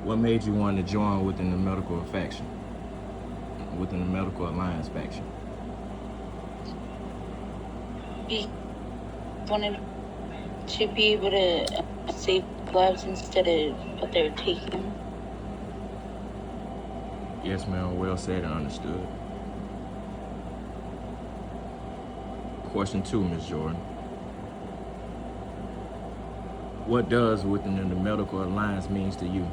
What made you want to join within the medical faction, within the medical alliance faction? We wanted to be able to save lives instead of what they're taking. Yes, ma'am. Well said and understood. Question 2, Ms. Jordan. What does within the medical alliance means to you?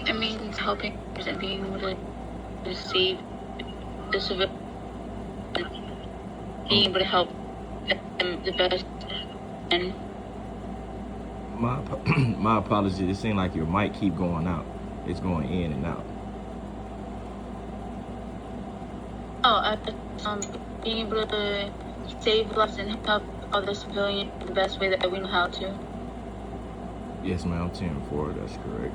It means helping and being able to save the civil, being able to help them the best. And My apologies. It seems like your mic keep going out. It's going in and out. being able to save lives and help other civilians the best way that we know how to. Yes, ma'am. 10-4. That's correct.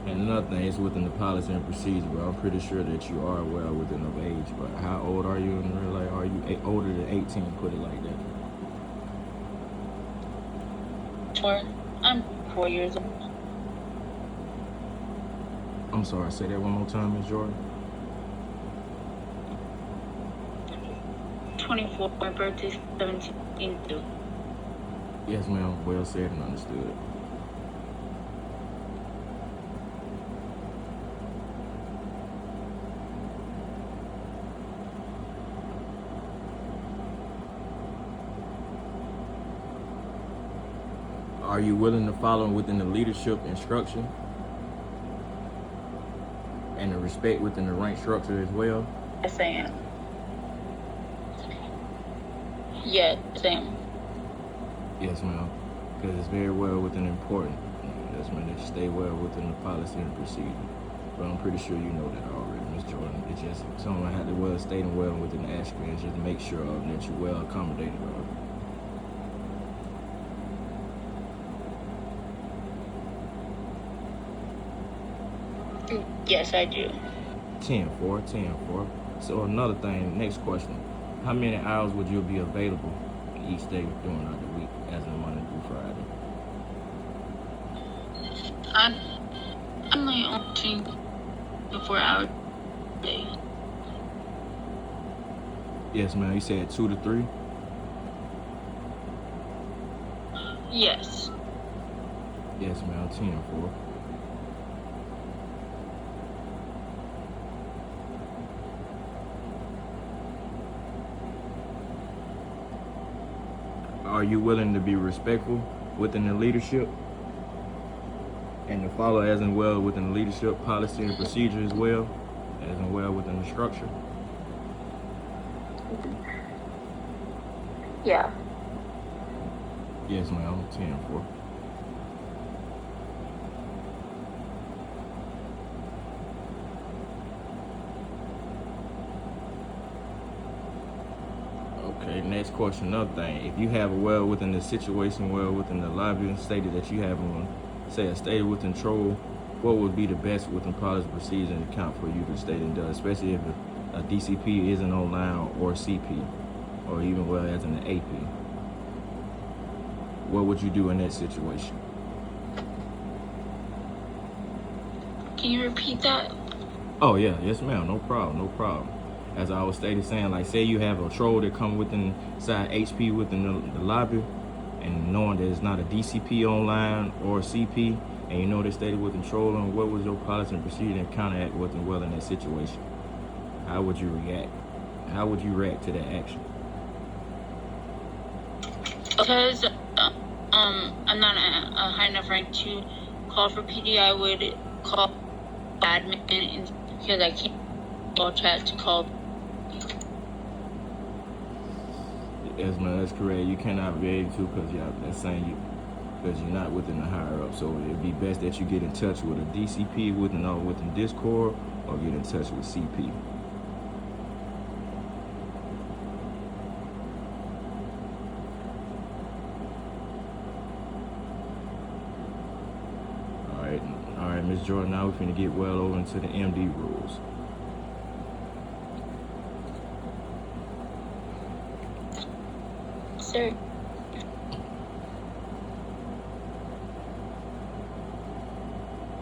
And another thing is within the policy and procedure, but I'm pretty sure that you are well within of age. But how old are you in real life? Are you older than 18? Put it like that. I'm 4 years old. I'm sorry, say that one more time, Ms. Jordan. 24. My birthday's 17. Yes, ma'am. Well said and understood. Are you willing to follow within the leadership instruction and the respect within the rank structure as well? Yes, I am. Yes, I am. Yes, ma'am. Because it's very well within important. Yes, ma'am. That you stay well within the policy and procedure. But I'm pretty sure you know that already, Ms. Jordan. It's just someone had to well stay well within the ask and just make sure that you're well accommodated of. Yes, I do. 10-4, 10-4. So another thing, next question. How many hours would you be available each day during the week, as in Monday through Friday? I'm only working 4 hours a day. Yes, ma'am. You said 2 to 3? Yes. Yes, ma'am. 10-4. Are you willing to be respectful within the leadership and to follow as in well within the leadership policy and procedure as well, as in well within the structure? Yeah. Yes, ma'am. 10-4. Okay, next question, another thing. If you have a well within the situation, well within the lobby and stated that you have on, say, a state with control, what would be the best within policy procedure and account for you to state and done, especially if a DCP isn't online or CP, or even well as an AP? What would you do in that situation? Can you repeat that? Oh yeah, yes ma'am, no problem, no problem. As I was stated saying, like say you have a troll that come within inside HP within the lobby, and knowing that it's not a DCP online or CP, and you know they stated within trolling, what was your policy and procedure and counteract within well in that situation? How would you react? How would you react to that action? Because I'm not a high enough rank to call for PD, I would call admin because I can't call chat to call. Yes, man, that's correct. You cannot be able to because that's saying you because you're not within the higher up. So it'd be best that you get in touch with a DCP within Discord or get in touch with CP. All right, Ms. Jordan, now we're finna get well over into the MD rules. sir.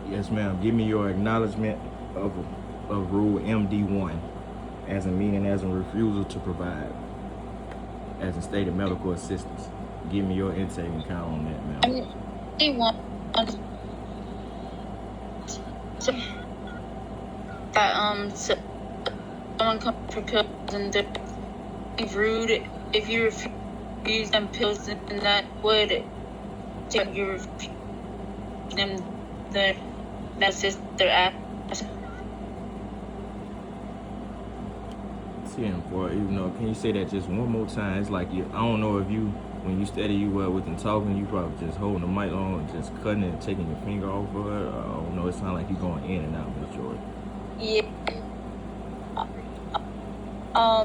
Yes, ma'am. Give me your acknowledgement of Rule MD1, as in meaning as in refusal to provide, as in stated medical assistance. Give me your intake and count on that, ma'am. They want so that someone comes for pills and they're rude. If you refuse them pills, then that would take you refuse them the medicine they're at. 10 for you know. Can you say that just one more time? It's like I don't know if you, when you steady you with them talking, you probably just holding the mic on and just cutting it and taking your finger off of it. I don't know. It sounds like you going in and out, Miss Jordan. Yeah.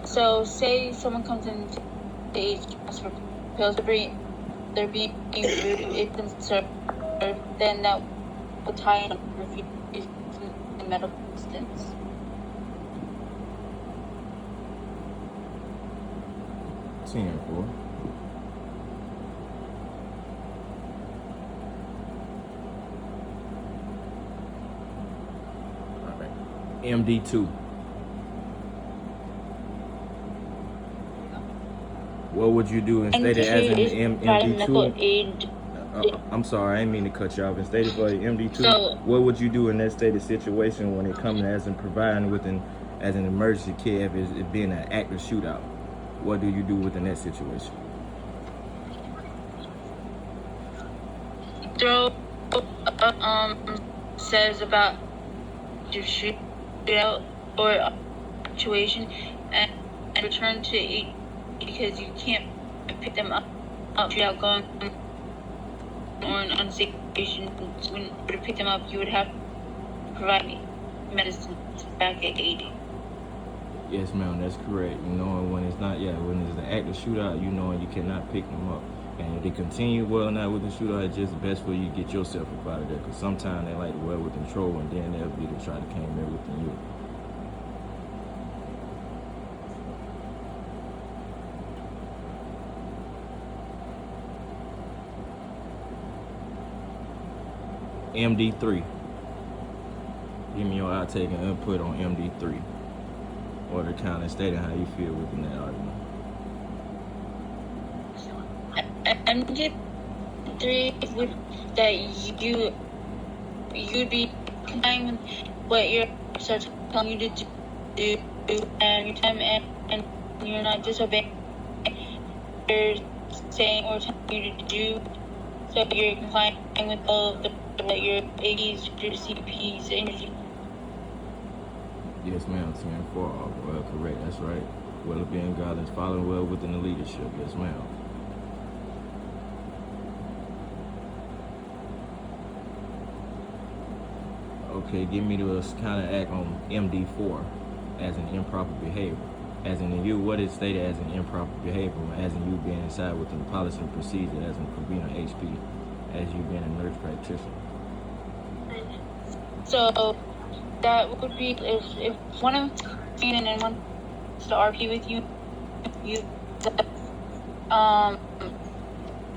So say someone comes in to age for pills, they're being rude. If concerned, then that would tie in refusing medical assistance. Seeing for. All right. MD2. What would you do instead of as in MD2? I'm sorry, I didn't mean to cut you off. Instead of MD2, so, what would you do in that stated situation when it comes as in providing within as an emergency care if it's being an active shootout? What do you do within that situation? Throw says about your shootout or situation and return to eat because you can't pick them up without going or an unsafe situation. When to pick them up, you would have to provide medicine back at 80. Yes, ma'am, that's correct. You know, when it's not, when it's an active shootout, you know, you cannot pick them up. And if they continue well or not with the shootout, it's just best for you to get yourself up out of there. Because sometimes they like to well with control, and then they'll be to try to came in within you. MD3. Give me your outtake and input on MD3. Or the kind of stating how you feel within that argument. MD3 would that you'd be complying with what your officers telling you to do and your time and you're not disobeying they're saying or telling you to do. So you're complying with all of your ADs, your CPs, and your Yes, ma'am. 10-4. Well, correct. That's right. Well, being God is following well within the leadership. Yes, ma'am. Okay, give me the kind of act on MD4 as an improper behavior. As in you, what is stated as an improper behavior, as in you being inside within the policy and procedure, as in Covina HP, as you being a nurse practitioner. So that would be if one of them and one wants to RP with you, you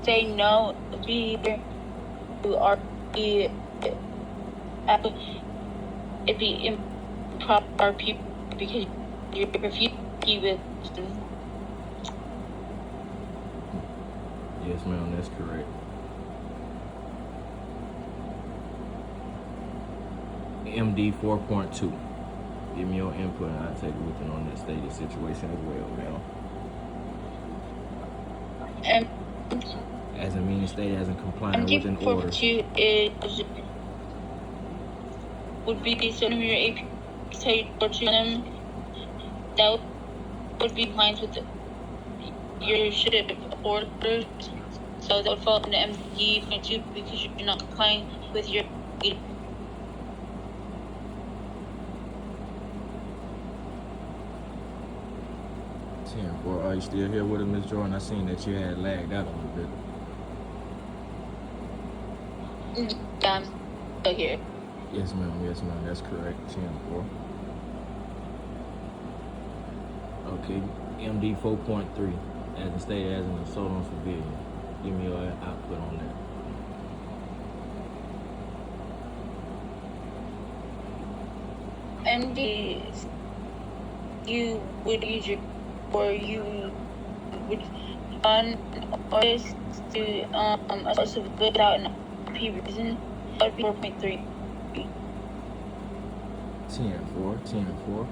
say no. Be either to RP, it'd be improper RP because you're refusing with. Yes, ma'am. That's correct. MD 4.2. Give me your input and I'll take it within on that stated situation as well, ma'am. As a meaning state as in complying with an order. MD 4.2 would be some of your AP to them that would be compliant with your ship orders. So that would fall into MD 4.2 because you're not complying with your 10-4. Are you still here with us, Ms. Jordan? I seen that you had lagged out a little bit. Yeah, I'm still here. Yes, ma'am. Yes, ma'am. That's correct. 10-4. Okay. MD 4.3. as stated as an assault on civilian. Give me your output on that. MD, you would use your, or you would on orders to assault without an P reason. That would be 4.3. 10-4, 10-4.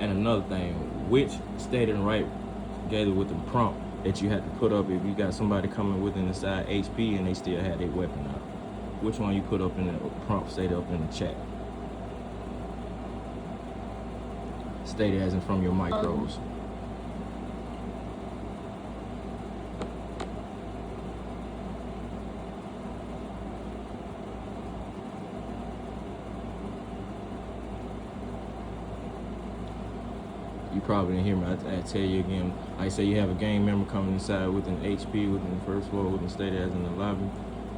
And another thing, which stated right together with the prompt that you had to put up if you got somebody coming within the side HP and they still had their weapon out. Which one you put up in the prompt stated up in the chat? Stated as in from your micros. You probably didn't hear me. I tell you again. I say you have a gang member coming inside with an HP within the first floor, within stated as in the lobby.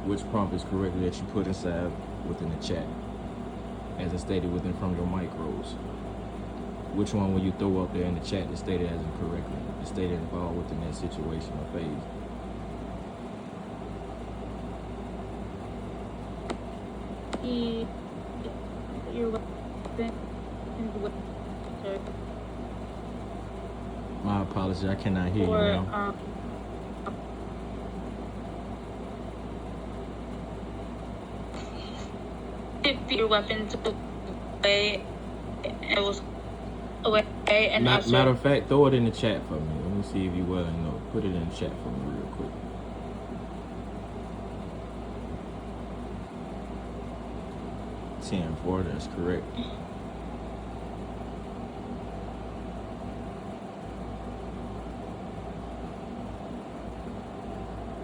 Which prompt is correctly that you put inside within the chat, as it stated within from your micros? Which one will you throw up there in the chat that stated as incorrectly? It stated involved within that situation or phase. Your weapon. My apologies, I cannot hear you now. If your weapons away, it was away, and Matter of fact, throw it in the chat for me. Let me see if you well and know. Put it in the chat for me real quick. (10-4), that's correct.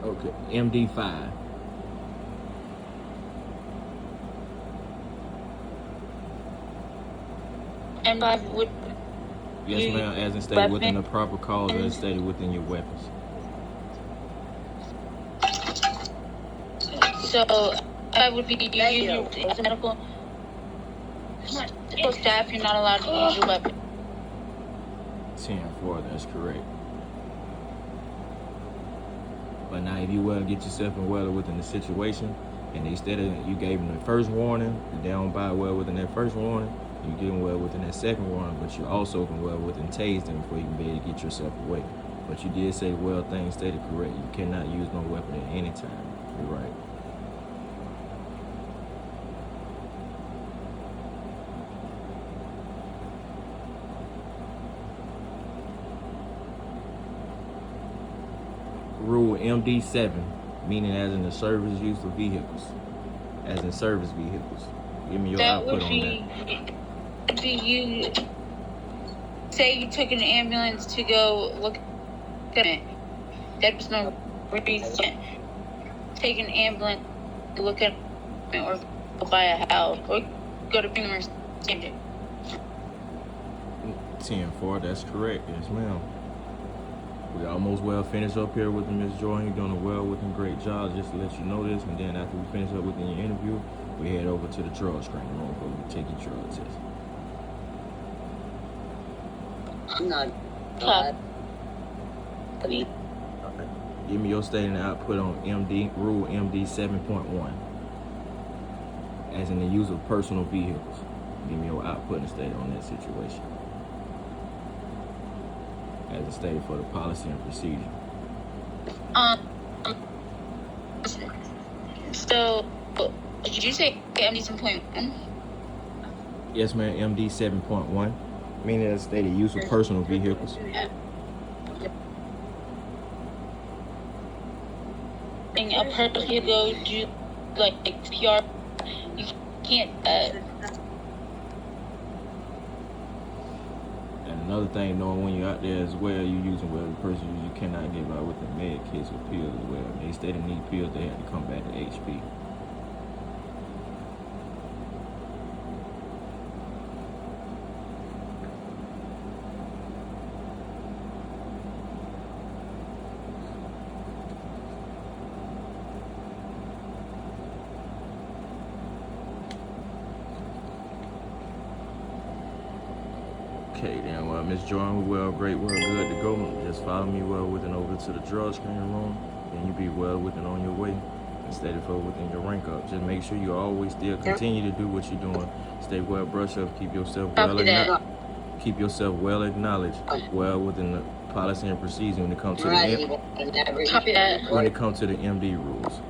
Okay, MD5. M5 would. Yes, ma'am, as in stated within the proper cause as stated within your weapons. So, I would be using your medical staff, you're not allowed to use your weapon. 10-4, that's correct. But now if you well get yourself in well within the situation, and instead of you gave them the first warning, they don't buy well within that first warning, you get them well within that second warning, but you also can well within tase them before you can be able to get yourself away. But you did say well things stated correct. You cannot use no weapon at any time. You're right. Rule MD7, meaning as in the service use of vehicles, as in service vehicles. Give me your output on that. Do you say you took an ambulance to go look at it? That was no reason. Take an ambulance to look at it, or go buy a house, or go to funeral standard. 10-4, that's correct. Yes, ma'am. We almost well finished up here with Ms. Jordan. You're doing a well with a great job, just to let you know this. And then after we finish up with your interview, we head over to the drug screen room where we take your drug test. I'm not. Give me your statement output on Rule MD 7.1, as in the use of personal vehicles. Give me your output and statement on that situation, as it stated for the policy and procedure. So, did you say MD 7.1? Yes, ma'am. MD 7.1, meaning as stated use of personal vehicles. A person can go do like PR. You can't. And another thing, knowing when you're out there as well, you're using whatever person you cannot give out with the med kits or pills as well. They stated need pills, they had to come back to HP. Okay, then, well, Miss Jordan, we well, great, well, good to go. Just follow me well within over to the drug screening room, and you be well within on your way, and steady forward within your rank up. Just make sure you always still continue to do what you're doing. Stay well, brush up, keep yourself well Copy that. acknowledged. Keep yourself well acknowledged, well within the policy and procedure when it comes to the Right. Copy that. when it comes to the MD rules.